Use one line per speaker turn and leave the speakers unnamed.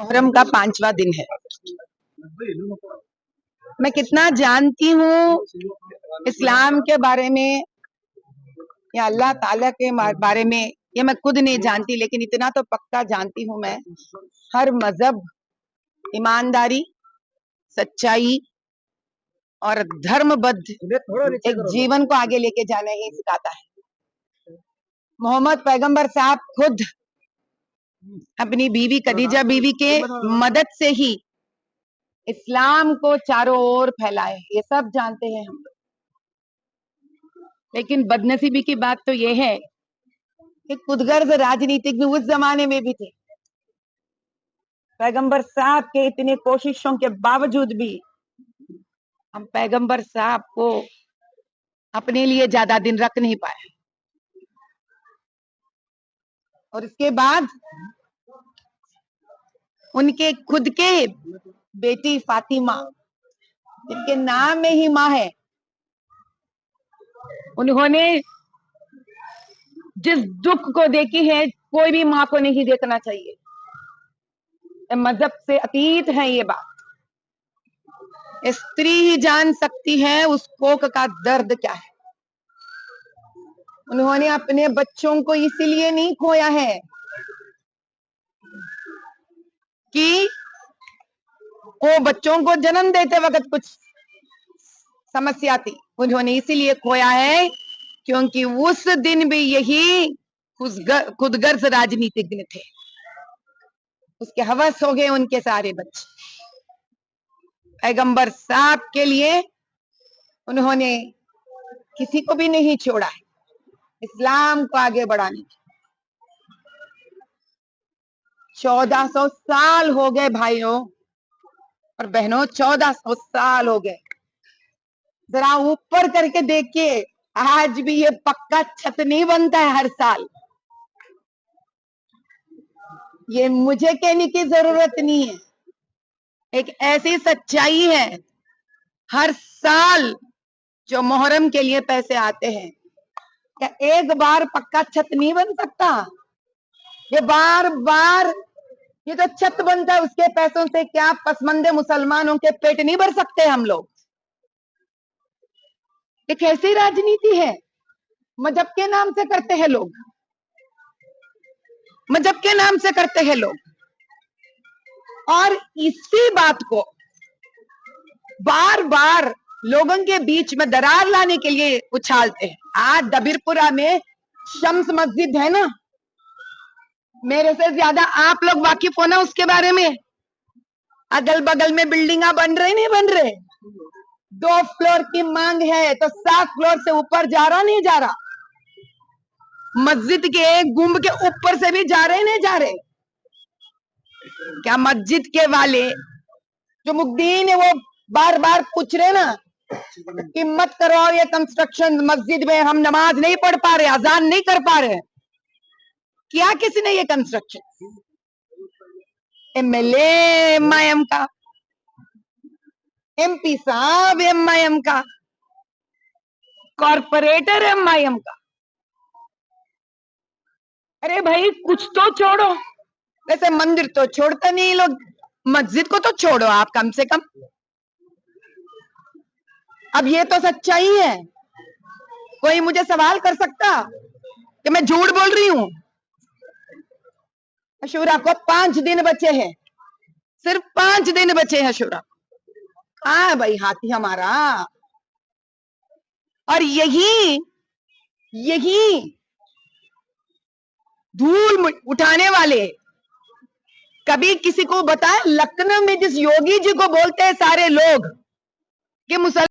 मुहर्रम का 5वां दिन है। मैं कितना जानती हूँ इस्लाम के बारे में या अल्लाह ताला के बारे में, ये मैं खुद नहीं जानती, लेकिन इतना तो पक्का जानती हूँ मैं, हर मजहब ईमानदारी, सच्चाई और धर्मबद्ध एक जीवन को आगे लेके जाना ही सिखाता है। मोहम्मद पैगंबर साहब खुद अपनी बीवी खदीजा बीवी के मदद से ही इस्लाम को चारों ओर फैलाए, ये सब जानते हैं हम लोग। लेकिन बदनसीबी की बात तो ये है कि खुदगर्ज राजनीतिक भी उस जमाने में भी थे। पैगंबर साहब के इतने कोशिशों के बावजूद भी हम पैगंबर साहब को अपने लिए ज्यादा दिन रख नहीं पाए। और इसके बाद उनके खुद के बेटी फातिमा, जिनके नाम में ही माँ है, उन्होंने जिस दुख को देखी है कोई भी माँ को नहीं देखना चाहिए। मजहब से अतीत है ये बात। स्त्री ही जान सकती है उस कोख का दर्द क्या है। उन्होंने अपने बच्चों को इसीलिए नहीं खोया है कि वो बच्चों को जन्म देते वक्त कुछ समस्या थी, उन्होंने इसीलिए खोया है क्योंकि उस दिन भी यही खुदगर्ज राजनीतिज्ञ थे। उसके हवस हो गए उनके सारे बच्चे। पैगंबर साहब के लिए उन्होंने किसी को भी नहीं छोड़ा है इस्लाम को आगे बढ़ाने के। 1400 साल हो गए भाइयों और बहनों, 1400 साल हो गए। जरा ऊपर करके देखिए, आज भी ये पक्का छत नहीं बनता है हर साल। ये मुझे कहने की जरूरत नहीं है, एक ऐसी सच्चाई है। हर साल जो मुहर्रम के लिए पैसे आते हैं, क्या एक बार पक्का छत नहीं बन सकता? ये बार बार ये तो छत बनता है, उसके पैसों से क्या पसमंदे मुसलमानों के पेट नहीं भर सकते हम लोग? ये कैसी राजनीति है? मजहब के नाम से करते हैं लोग, मजहब के नाम से करते हैं लोग, और इसी बात को बार बार लोगों के बीच में दरार लाने के लिए उछालते हैं। आज दबीरपुरा में शम्स मस्जिद है ना, मेरे से ज्यादा आप लोग वाकिफ हो ना उसके बारे में। अगल बगल में बिल्डिंगा बन रहे नहीं बन रहे, 2 फ्लोर की मांग है तो 7 फ्लोर से ऊपर जा रहा नहीं जा रहा, मस्जिद के गुंब के ऊपर से भी जा रहे नहीं जा रहे। क्या मस्जिद के वाले जो मुद्दीन है वो बार बार पूछ रहे ना कि मत करो ये कंस्ट्रक्शन, मस्जिद में हम नमाज नहीं पढ़ पा रहे, अजान नहीं कर पा रहे। क्या किसी ने ये कंस्ट्रक्शन? एमएलए एमआईएम का, एमपी साहब एमआईएम का, कॉर्पोरेटर एमआईएम का। अरे भाई कुछ तो छोड़ो। वैसे मंदिर तो छोड़ता नहीं लोग, मस्जिद को तो छोड़ो आप कम से कम। अब ये तो सच्चाई है। कोई मुझे सवाल कर सकता कि मैं झूठ बोल रही हूं? अशूरा को 5 दिन बचे हैं, सिर्फ 5 दिन बचे हैं अशूरा। कहां है भाई हाथी हमारा? और यही धूल उठाने वाले कभी किसी को बताए? लखनऊ में जिस योगी जी को बोलते हैं सारे लोग कि मुसलमान